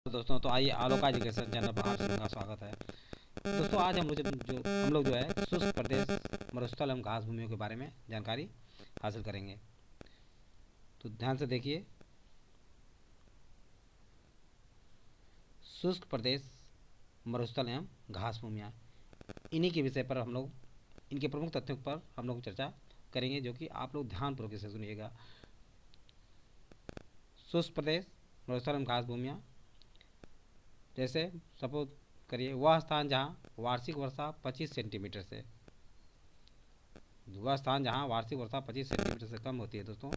दोस्तों, तो आइए आलोका एजुकेशन चैनल पर आप सभी का स्वागत है। दोस्तों, आज हम लोग जो है शुष्क प्रदेश, मरुस्थल एवं घास भूमियों के बारे में जानकारी हासिल करेंगे। तो ध्यान से देखिए, शुष्क प्रदेश, मरुस्थल एवं घास भूमियाँ, इन्हीं के विषय पर हम लोग, इनके प्रमुख तथ्यों पर हम लोग चर्चा करेंगे, जो कि आप लोग ध्यानपूर्वक इसे सुनिएगा। शुष्क प्रदेश, मरुस्थल एवं घास भूमियाँ, जैसे सपोज करिए वह स्थान जहाँ वार्षिक वर्षा 25 सेंटीमीटर से, वह स्थान जहाँ वार्षिक वर्षा 25 सेंटीमीटर से कम होती है दोस्तों,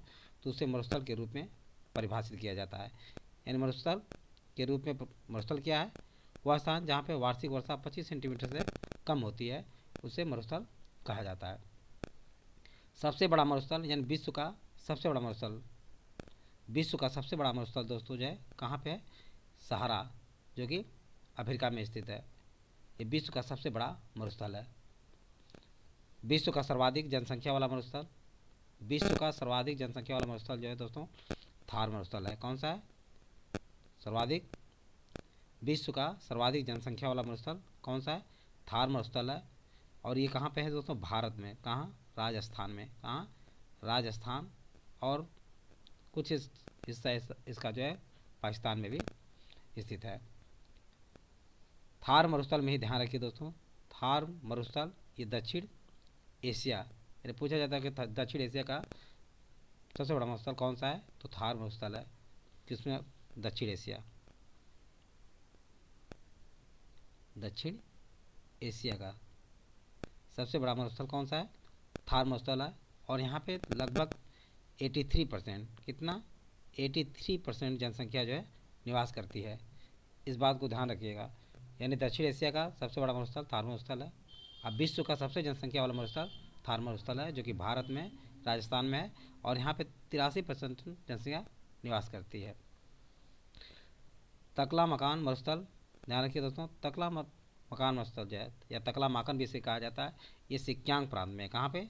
तो उसे मरुस्थल के रूप में परिभाषित किया जाता है। यानी मरुस्थल के रूप में, मरुस्थल क्या है? वह स्थान जहाँ पे वार्षिक वर्षा 25 सेंटीमीटर से कम होती है, उसे मरुस्थल कहा जाता है। सबसे बड़ा मरुस्थल यानी विश्व का सबसे बड़ा मरुस्थल, विश्व का सबसे बड़ा मरुस्थल दोस्तों जो है कहाँ पे है? सहारा, जो कि अफ्रीका में स्थित है। ये विश्व का सबसे बड़ा मरुस्थल है। विश्व का सर्वाधिक जनसंख्या वाला मरुस्थल, विश्व का सर्वाधिक जनसंख्या वाला मरुस्थल जो है दोस्तों थार मरुस्थल है। कौन सा है? सर्वाधिक, विश्व का सर्वाधिक जनसंख्या वाला मरुस्थल कौन सा है? थार मरुस्थल है। और ये कहाँ पे है दोस्तों? भारत में। कहाँ? राजस्थान में। कहाँ? राजस्थान। और कुछ हिस्सा इसका जो है पाकिस्तान में भी स्थित है। थार मरुस्थल में ही ध्यान रखिए दोस्तों, थार मरुस्थल ये दक्षिण एशिया, यानी पूछा जाता है कि दक्षिण एशिया का सबसे बड़ा मरुस्थल कौन सा है? तो थार मरुस्थल है। किसमें? दक्षिण एशिया, दक्षिण एशिया का सबसे बड़ा मरुस्थल कौन सा है? थार मरुस्थल है। और यहाँ पे लगभग 83%, कितना? 83% जनसंख्या जो है निवास करती है। इस बात को ध्यान रखिएगा। यानी दक्षिण एशिया का सबसे बड़ा मरुस्थल थार मरुस्थल है। अब विश्व का सबसे जनसंख्या वाला मरुस्थल थार मरुस्थल है, जो कि भारत में राजस्थान में है। और यहाँ पे 83% जनसंख्या निवास करती है। तकला मकान मरुस्थल, ध्यान रखिए दोस्तों, मकान मरुस्थल जो है, या तकला माकन भी इसे कहा जाता है, ये सिक्यांग प्रांत में। कहाँ पे?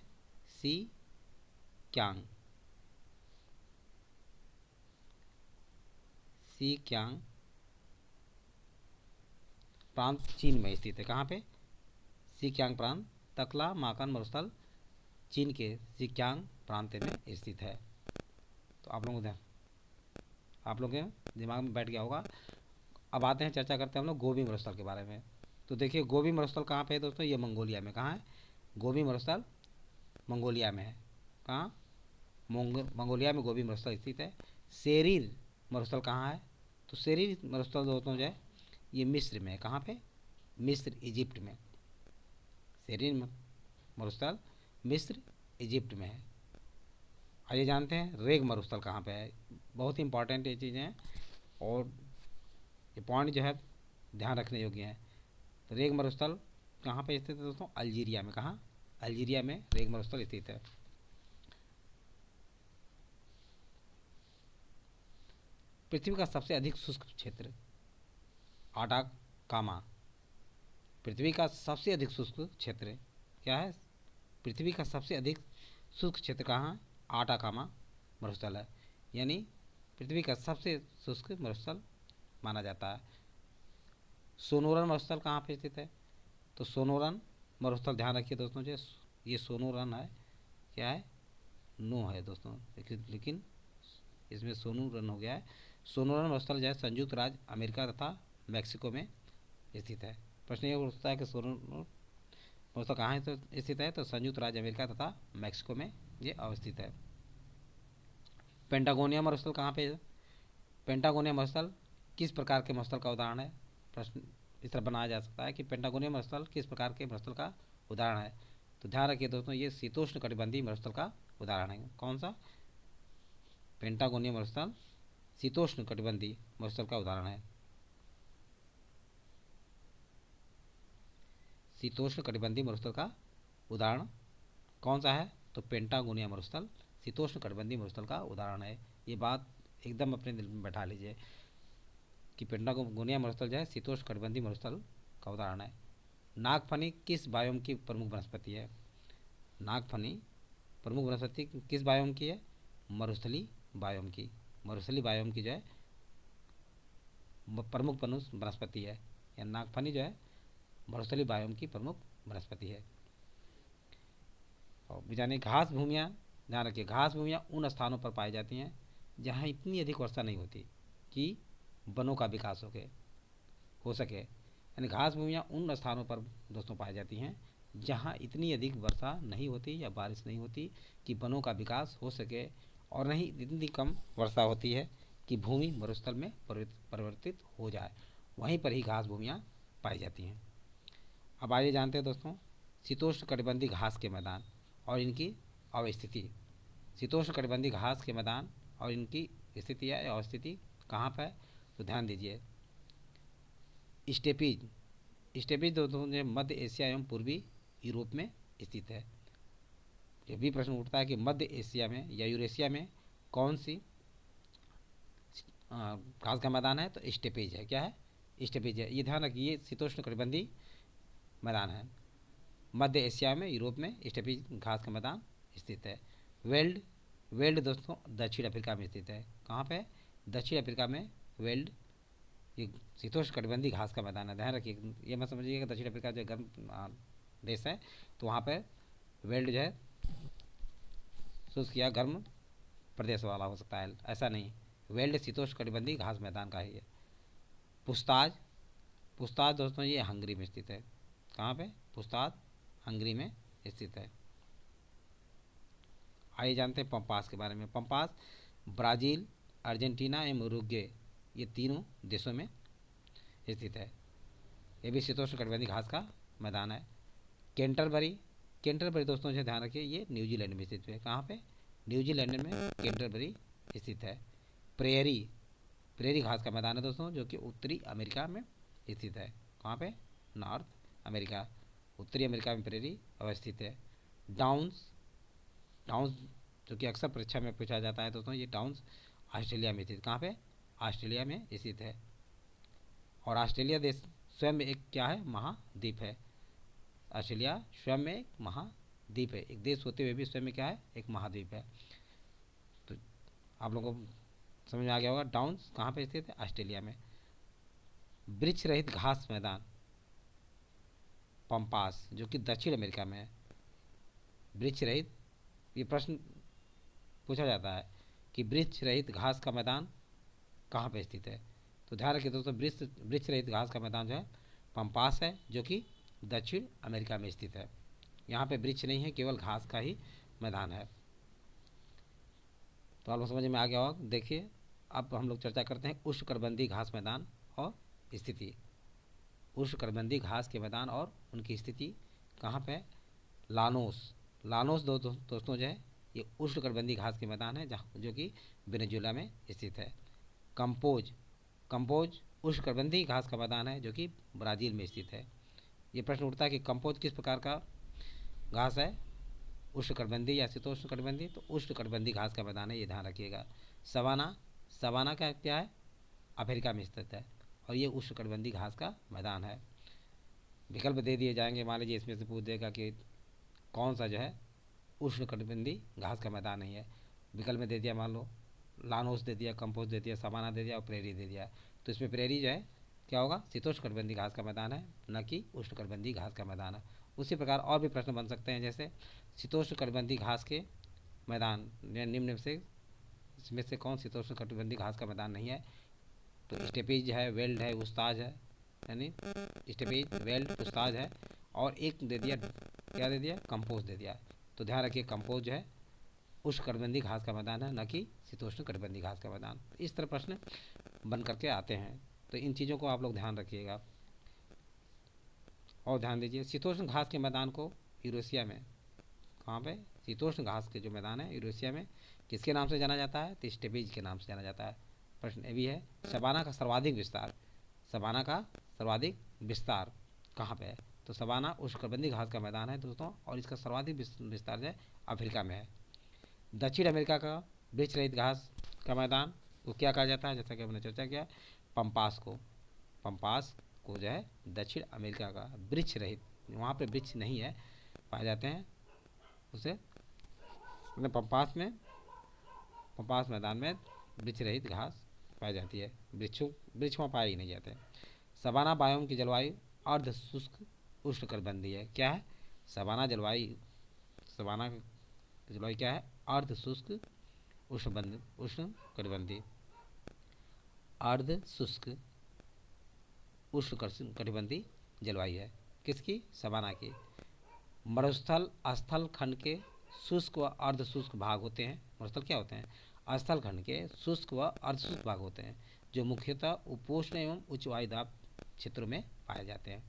सिक्यांग, सिक्यांग प्रांत चीन में स्थित है। कहाँ पे? सिक्यांग प्रांत, तकला माकन मरुस्थल चीन के सिक्यांग प्रांत में स्थित है। तो आप लोगों के दिमाग में बैठ गया होगा। अब आते हैं, चर्चा करते हैं हम लोग गोबी मरुस्थल के बारे में। तो देखिए, गोबी मरुस्थल कहाँ पे है दोस्तों? ये मंगोलिया में। कहाँ है? गोबी मरुस्थल मंगोलिया में है। कहाँ? मंगोलिया में गोबी मरुस्थल स्थित है। सेरीर मरुस्थल कहाँ है? तो सेरीर मरुस्थल दोस्तों जो है ये मिस्र में है। कहाँ पे? मिस्र, इजिप्ट में। सेरीर मरुस्थल मिस्र, इजिप्ट में है। आइए जानते हैं रेग मरुस्थल कहाँ पे है। बहुत ही इंपॉर्टेंट ये चीज़ें हैं, और ये पॉइंट जो है ध्यान रखने योग्य है। तो रेग मरुस्थल कहाँ पे स्थित है दोस्तों? अल्जीरिया में। कहाँ? अल्जीरिया में रेग मरुस्थल स्थित है। पृथ्वी का सबसे अधिक शुष्क क्षेत्र आटाकामा, पृथ्वी का सबसे अधिक शुष्क क्षेत्र क्या है? पृथ्वी का सबसे अधिक शुष्क क्षेत्र कहाँ? आटाकामा मरुस्थल है। यानी पृथ्वी का सबसे शुष्क मरुस्थल माना जाता है। सोनोरन मरुस्थल कहाँ पे स्थित है? तो सोनोरन मरुस्थल, ध्यान रखिए दोस्तों, जो ये सोनोरन है, क्या है? नो है दोस्तों, लेकिन इसमें सोनू रन हो गया है। सोनोरन मरुस्थल जो है संयुक्त राज्य अमेरिका तथा मैक्सिको में स्थित है। प्रश्न ये उठता है कि सोनोरन मरुस्थल कहाँ तो स्थित है? तो संयुक्त राज्य अमेरिका तथा मैक्सिको में ये अवस्थित है। पेंटागोनिया मरुस्थल कहाँ पे है? पेंटागोनिया मरुस्थल किस प्रकार के मरुस्थल का उदाहरण है? प्रश्न इस तरह बनाया जा सकता है कि पेंटागोनिया मरुस्थल किस प्रकार के मरुस्थल का उदाहरण है? तो ध्यान रखिए दोस्तों, ये शीतोष्ण कटिबंधीय मरुस्थल का उदाहरण है। कौन सा? पेंटागोनिया मरुस्थल शीतोष्ण कटिबंधीय मरुस्थल का उदाहरण है। शीतोष्ण कटिबंधीय मरुस्थल का उदाहरण कौन सा है? तो पेंटागोनिया मरुस्थल शीतोष्ण कटिबंधीय मरुस्थल का उदाहरण है। ये बात एकदम अपने दिल में बैठा लीजिए कि पेंटागोनिया मरुस्थल जो है शीतोष्ण कटिबंधीय मरुस्थल का उदाहरण है। नागफनी किस बायोम की प्रमुख वनस्पति है? नागफनी प्रमुख वनस्पति किस बायोम की है? मरुस्थली बायोम की। मरुस्थली बायोम की जो है प्रमुख वनस्पति है, या नागफनी जो है मरुस्थलीय बायोम की प्रमुख वनस्पति है। और जाने घास भूमियाँ, ध्यान रखिए, घास भूमियाँ उन स्थानों पर पाई जाती हैं जहाँ इतनी अधिक वर्षा नहीं होती कि वनों का विकास हो सके। यानी घास भूमियाँ उन स्थानों पर दोस्तों पाई जाती हैं जहाँ इतनी अधिक वर्षा नहीं होती या बारिश नहीं होती कि वनों का विकास हो सके, और नहीं इतनी कम वर्षा होती है कि भूमि मरुस्थल में परिवर्तित हो जाए, वहीं पर ही घास भूमियाँ पाई जाती हैं। अब आइए जानते हैं दोस्तों शीतोष्ण कटिबंधीय घास के मैदान और इनकी अवस्थिति। शीतोष्ण कटिबंधीय घास के मैदान और इनकी स्थिति या अवस्थिति कहाँ पर है, तो ध्यान दीजिए। स्टेपीज, स्टेपीज दोस्तों मध्य एशिया एवं पूर्वी यूरोप में स्थित है। ये भी प्रश्न उठता है कि मध्य एशिया में या यूरेशिया में कौन सी घास का मैदान है, तो स्टेपीज है। क्या है, स्टेपीज है। ये ध्यान रखिए, शीतोष्ण कटिबंधीय मैदान है। मध्य एशिया में, यूरोप में स्टेपीज घास का मैदान स्थित है। वेल्ड, वेल्ड दोस्तों दक्षिण अफ्रीका में स्थित है। कहाँ पे, दक्षिण अफ्रीका में वेल्ड, ये शीतोष्ण कटिबंधीय घास का मैदान है। ध्यान रखिए, ये मत समझिएगा दक्षिण अफ्रीका जो गर्म देश है तो वहाँ पे वेल्ड जो है शुष्क या गर्म प्रदेश वाला हो सकता है, ऐसा नहीं। वेल्ड शीतोष्ण कटिबंधीय घास मैदान का ही है। पुस्ताज, पुस्ताज दोस्तों ये हंगरी में स्थित है। कहाँ पे, पुस्ताज हंगरी में स्थित है। आइए जानते हैं पंपास के बारे में। पंपास ब्राज़ील, अर्जेंटीना एवं उरुग्वे, ये तीनों देशों में स्थित है। ये भी शीतोष्ण कटिबंधीय घास का मैदान है। कैंटरबरी, कैंटरबरी दोस्तों से ध्यान रखिए, ये न्यूजीलैंड में स्थित है। कहाँ पे, न्यूजीलैंड में कैंटरबरी स्थित है। प्रेयरी, प्रेयरी घास का मैदान है दोस्तों जो कि उत्तरी अमेरिका में स्थित है। कहाँ पे, नॉर्थ अमेरिका, उत्तरी अमेरिका में प्रेयरी अवस्थित है। डाउन्स, डाउन्स जो कि अक्सर परीक्षा में पूछा जाता है दोस्तों, ये डाउन्स ऑस्ट्रेलिया में स्थित। कहाँ पे, ऑस्ट्रेलिया में स्थित है। और ऑस्ट्रेलिया देश स्वयं एक क्या है, महाद्वीप है। ऑस्ट्रेलिया स्वयं में एक महाद्वीप है, एक देश होते हुए भी स्वयं में क्या है, एक महाद्वीप है। तो आप लोगों को समझ में आ गया होगा। डाउन्स कहाँ पे स्थित है, ऑस्ट्रेलिया में। वृक्ष रहित घास मैदान पंपास जो कि दक्षिण अमेरिका में है। वृक्ष रहित, ये प्रश्न पूछा जाता है कि वृक्ष रहित घास का मैदान कहाँ पे स्थित है, तो ध्यान रखिए दोस्तों वृक्ष रहित घास का मैदान जो है पंपास है जो कि दक्षिण अमेरिका में स्थित है। यहाँ पे वृक्ष नहीं है, केवल घास का ही मैदान है। तो आप लोग समझ में आ गया होगा। देखिए अब हम लोग चर्चा करते हैं उष्णकटिबंधीय घास मैदान और स्थिति। उष्णकटिबंधीय घास के मैदान और उनकी स्थिति कहाँ पे, लानोस, लानोस दोस्तों जो है ये उष्णकटिबंधीय घास के मैदान है जहाँ जो कि वेनेजुएला में स्थित है। कंपोज, कंपोज उष्णकटिबंधीय घास का मैदान है जो कि ब्राज़ील में स्थित है। ये प्रश्न उठता है कि कंपोज किस प्रकार का घास है, उष्णकटिबंधीय या शीतोष्णकटिबंधीय, तो उष्णकटिबंधीय घास का मैदान है, ये ध्यान रखिएगा। सवाना, सवाना का क्या है, अफ्रीका में स्थित है और ये उष्णकटिबंधीय घास का मैदान है। विकल्प दे दिए जाएंगे, मान लीजिए इसमें से पूछ देगा कि कौन सा जो है उष्णकटिबंधीय घास का मैदान नहीं है। विकल्प में दे दिया, मान लो लानोस दे दिया, कंपोज दे दिया, सवाना दे दिया और प्रेरी दे दिया, तो इसमें प्रेरी जो है क्या होगा, शीतोष्णकटिबंधीय घास का मैदान है, न कि उष्णकटिबंधीय घास का मैदान है। उसी प्रकार और भी प्रश्न बन सकते हैं, जैसे शीतोष्णकटिबंधीय घास के मैदान निम्न से इसमें से कौन शीतोष्णकटिबंधीय घास का मैदान नहीं है, तो स्टेपीज है, वेल्ड है, उस्ताज है, यानी स्टेपीज, वेल्ड, उस्ताज है, और एक दे दिया, क्या दे दिया, कंपोज दे दिया। तो ध्यान रखिए कंपोज जो है उष्णकटिबंधीय घास का मैदान है, न कि शीतोष्णकटिबंधीय घास का मैदान। इस तरह प्रश्न बन करके आते हैं, तो इन चीज़ों को आप लोग ध्यान रखिएगा। और ध्यान दीजिए शीतोष्ण घास के मैदान को यूरेशिया में, कहाँ पे, शीतोष्ण घास के जो मैदान है यूरेशिया में किसके नाम से जाना जाता है, तो स्टेपीज के नाम से जाना जाता है। प्रश्न ये भी है, सवाना का सर्वाधिक विस्तार, सवाना का सर्वाधिक विस्तार कहाँ पे है, तो सवाना उष्णकटिबंधीय घास का मैदान है दोस्तों, और इसका सर्वाधिक विस्तार जो है अफ्रीका में है। दक्षिण अमेरिका का वृक्ष रहित घास का मैदान वो क्या कहा जाता है, जैसा कि हमने चर्चा किया, पंपास को, पंपास को जो है दक्षिण अमेरिका का वृक्ष रहित, वहाँ पे वृक्ष नहीं है, पाए जाते हैं उसे पंपास में, पंपास मैदान में वृक्ष रहित घास पाई जाती है, वृक्ष वहाँ पाए ही नहीं जाते। सवाना बायोम की जलवायु अर्ध शुष्क उष्णकटिबंधीय है। क्या है? सवाना जलवायु, सवाना की जलवायु क्या है? अर्ध शुष्क उष्णकटिबंधीय, अर्ध शुष्क उष्णकटिबंधीय जलवायु है। किसकी? सवाना की। मरुस्थल स्थल खंड के शुष्क व अर्ध शुष्क भाग होते हैं। मरुस्थल क्या होते हैं? स्थल खंड के शुष्क व अर्ध शुष्क भाग होते हैं, जो मुख्यतः उपोष्ण एवं उच्च वायु दाब क्षेत्रों में पाए जाते हैं।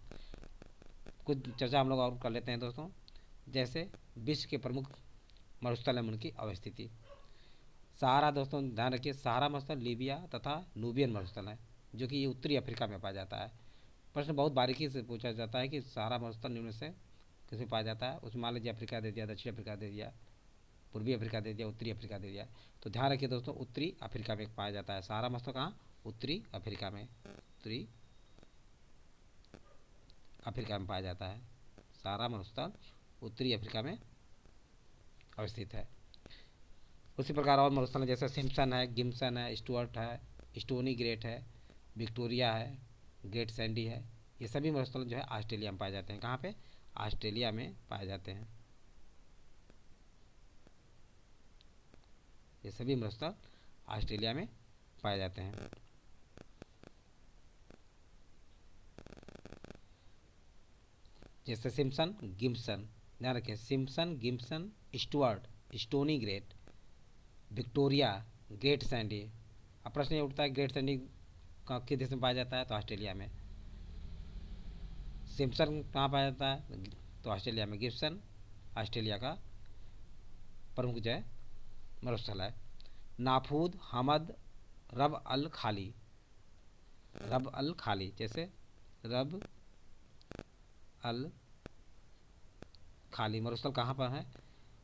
कुछ चर्चा हम लोग और कर लेते हैं दोस्तों। जैसे विश्व के प्रमुख मरुस्थल एवं उनकी अवस्थिति। सहारा, दोस्तों ध्यान रखिए, सहारा मरुस्थल लीबिया तथा नूबियन मरुस्थल है, जो कि ये उत्तरी अफ्रीका में पाया जाता है। प्रश्न बहुत बारीकी से पूछा जाता है कि सहारा मरुस्थल निम्न से किसमें पाया जाता है। उसमें मान लीजिए अफ्रीका दे दिया, दक्षिण अफ्रीका दे दिया, पूर्वी अफ्रीका दे दिया, उत्तरी अफ्रीका दे दिया। तो ध्यान रखिए दोस्तों, उत्तरी अफ्रीका में पाया जाता है सहारा मरुस्थल। कहाँ? उत्तरी अफ्रीका में, उत्तरी अफ्रीका में पाया जाता है। सहारा मरुस्थल उत्तरी अफ्रीका में अवस्थित है। उसी प्रकार और मरुस्थल है, जैसे सिम्पसन है, गिम्सन है, स्टुअर्ट है, स्टोनी ग्रेट है, विक्टोरिया है, ग्रेट सैंडी है। ये सभी मरुस्थल जो है ऑस्ट्रेलिया में पाए जाते हैं। कहाँ पे? ऑस्ट्रेलिया में पाए जाते हैं। ये सभी मरुस्थल ऑस्ट्रेलिया में पाए जाते हैं। जैसे सिम्पसन, गिम्सन, ध्यान रखिए, Simpson, Gibson, Sturt, Stony Great, Victoria, Great Sandy. अब प्रश्न ये उठता है ग्रेट सैंडी किस देश में पाया जाता है? तो ऑस्ट्रेलिया में। सिम्पसन कहाँ पाया जाता है? तो ऑस्ट्रेलिया में। गिब्सन ऑस्ट्रेलिया का प्रमुख जो है मरुस्थल है। नाफूद, हमद, रब अल खाली, रब अल खाली, जैसे रब अल खाली मरुस्थल कहाँ पर है?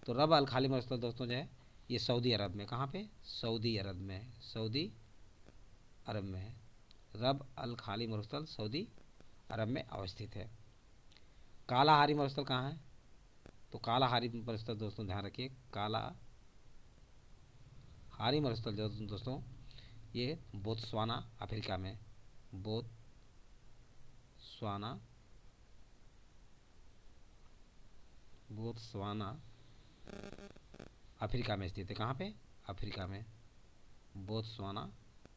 तो रब अल खाली मरुस्थल दोस्तों जो है ये सऊदी अरब में। कहाँ पे? सऊदी अरब में है, सऊदी अरब में है। रब अल खाली मरुस्थल सऊदी अरब में अवस्थित है। कालाहारी मरुस्थल कहाँ है? तो कालाहारी मरुस्थल दोस्तों ध्यान रखिए, कालाहारी मरुस्थल जो दोस्तों ये बोत्सवाना अफ्रीका में, बोत्सवाना, बोत्सवाना अफ्रीका में स्थित है। कहाँ पे? अफ्रीका में, बोत्सवाना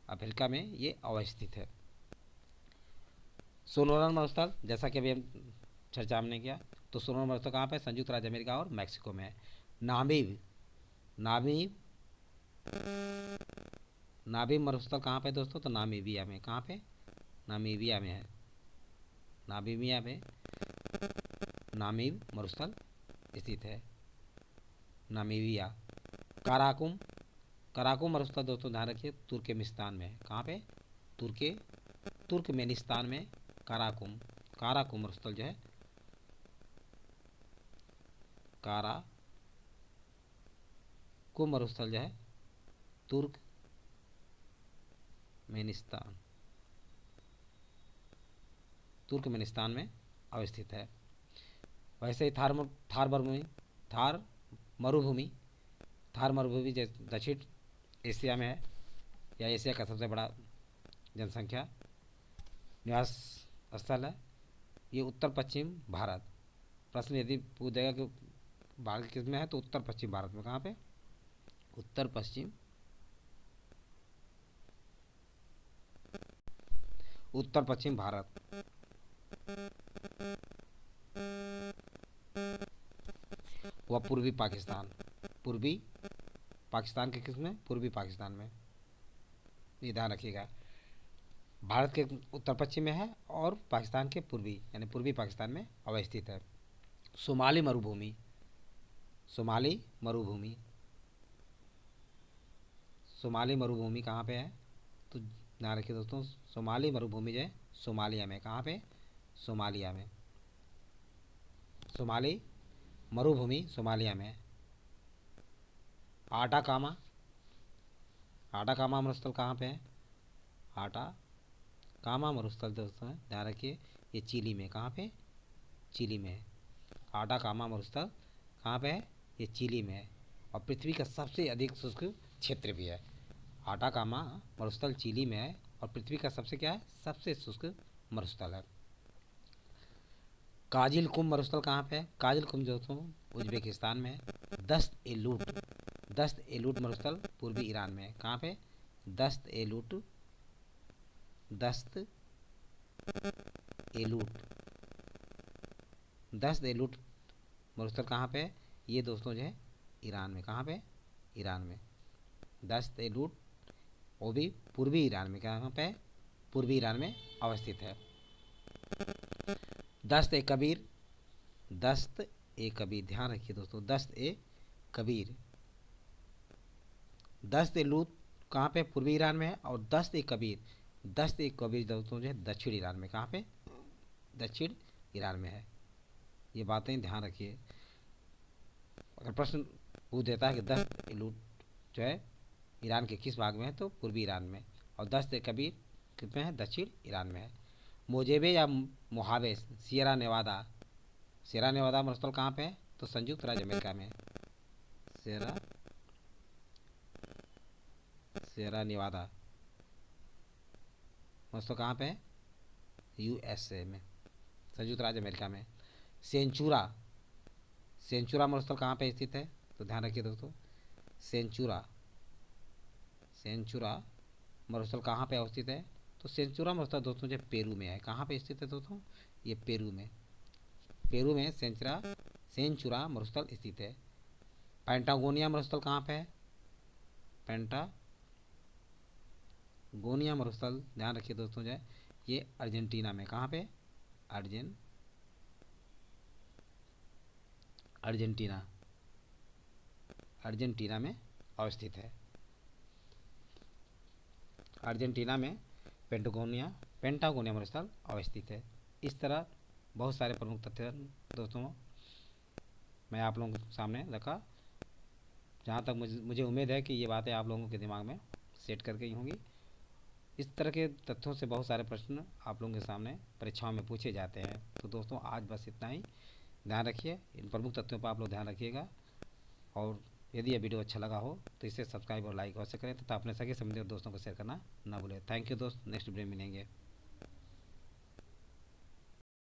अफ्रीका में ये अवस्थित है। सोनोरन मरुस्थल, जैसा कि अभी हम चर्चा हमने किया, तो सोनोरन मरुस्थल कहाँ पे? संयुक्त राज्य अमेरिका और मैक्सिको में है। नामीब, नामीब, नामीब मरुस्थल कहाँ पे दोस्तों? तो नामीबिया में। कहाँ पे? नामीबिया में है, नामीबिया में नामीब मरुस्थल स्थित है, नामीबिया। काराकुम, कराकुम मरुस्थल दोस्तों ध्यान रखिए तुर्कमेनिस्तान में है। कहाँ पे? तुर्कमेनिस्तान में काराकुम, काराकुम मरुस्थल जो है, काराकुम मरुस्थल जो है तुर्कमेनिस्तान में अवस्थित है। वैसे ही थार मरुभूमि, थार मरुभूमि, थार मरुभूमि दक्षिण एशिया में है, या एशिया का सबसे बड़ा जनसंख्या निवास स्थल है। ये उत्तर पश्चिम भारत, प्रश्न यदि पूछ देगा कि भारत किस में है, तो उत्तर पश्चिम भारत में। कहाँ पे? उत्तर पश्चिम, उत्तर पश्चिम भारत। वह पूर्वी पाकिस्तान, पूर्वी पाकिस्तान के किस में? पूर्वी पाकिस्तान में। ये ध्यान रखिएगा, भारत के उत्तर पश्चिम में है और पाकिस्तान के पूर्वी यानी पूर्वी पाकिस्तान में अवस्थित है। सोमाली मरुभूमि, सोमाली मरुभूमि, सोमाली मरुभूमि कहाँ पे है? तो ध्यान रखिए दोस्तों, सोमाली मरुभूमि जो है सोमालिया में। कहाँ पे? सोमालिया में, सोमाली मरुभूमि सोमालिया में। आटाकामा, आटाकामा मरुस्थल कहाँ पे है? आटाकामा मरुस्थल दोस्तों ध्यान रखिए ये चिली में। कहाँ पे? चिली में है। आटाकामा मरुस्थल कहाँ पे है? ये चिली में है और पृथ्वी का सबसे अधिक शुष्क क्षेत्र भी है। आटाकामा मरुस्थल चिली में है और पृथ्वी का सबसे क्या है, सबसे शुष्क मरुस्थल है। काजिल कुम मरुस्थल कहाँ पे है? काजिल कुम दोस्तों उज्बेकिस्तान में है। दस्त एलूट मरुस्थल पूर्वी ईरान में है। कहाँ पे? दस्त एलूट दस्त एलूट दस्त एलूट मरुस्थल कहाँ पे है? ये दोस्तों जो है ईरान में। कहाँ पे? ईरान में। दस्त एलूट, वो भी पूर्वी ईरान में। कहाँ पे है? पूर्वी ईरान में अवस्थित है। दस्त ए कबीर, दस्त ए कबीर, ध्यान रखिए दोस्तों, दस्त ए कबीर, दस्त ए लूत कहाँ पे? पूर्वी ईरान में है। और दस्त ए कबीर दोस्तों जो है दक्षिण ईरान में। कहाँ पे? दक्षिण ईरान में है। ये बातें ध्यान रखिए। अगर प्रश्न पूछ देता है कि दस्त ए लूत जो है ईरान के किस भाग में है, तो पूर्वी ईरान में। और दस्त ए कबीर किस में है? दक्षिण ईरान में है। मोजेबे या मोहावे सियरा नेवादा मरुस्थल कहाँ पे है? तो संयुक्त राज्य अमेरिका में। सियरा नेवादा मरुस्थल कहाँ पे है? यूएसए में, संयुक्त राज्य अमेरिका में। सेंचुरा सेंचुरा मरुस्थल कहाँ पे स्थित है? तो ध्यान रखिए दोस्तों, सेंचुरा मरुस्थल कहाँ पे अवस्थित है? तो सेंचुरा मरुस्थल दोस्तों जो पेरू में है। कहाँ पे स्थित है दोस्तों? ये पेरू में सेंचुरा मरुस्थल स्थित है। पैंटागोनिया मरुस्थल कहाँ पे है? पैंटागोनिया मरुस्थल ध्यान रखिए दोस्तों जो है ये अर्जेंटीना में। कहाँ पे? अर्जेंटीना में अवस्थित है। अर्जेंटीना में पेंटागोनिया मरुस्थल अवस्थित है। इस तरह बहुत सारे प्रमुख तथ्य दोस्तों मैं आप लोगों के सामने रखा। जहाँ तक मुझे उम्मीद है कि ये बातें आप लोगों के दिमाग में सेट कर गई होंगी। इस तरह के तथ्यों से बहुत सारे प्रश्न आप लोगों के सामने परीक्षाओं में पूछे जाते हैं। तो दोस्तों आज बस इतना ही। ध्यान रखिए, इन प्रमुख तथ्यों पर आप लोग ध्यान रखिएगा। और यदि यह वीडियो अच्छा लगा हो तो इसे सब्सक्राइब और लाइक अवश्य करें तथा अपने सगे संबंधी दोस्तों को शेयर करना ना भूलें। थैंक यू दोस्त, नेक्स्ट वीडियो में मिलेंगे।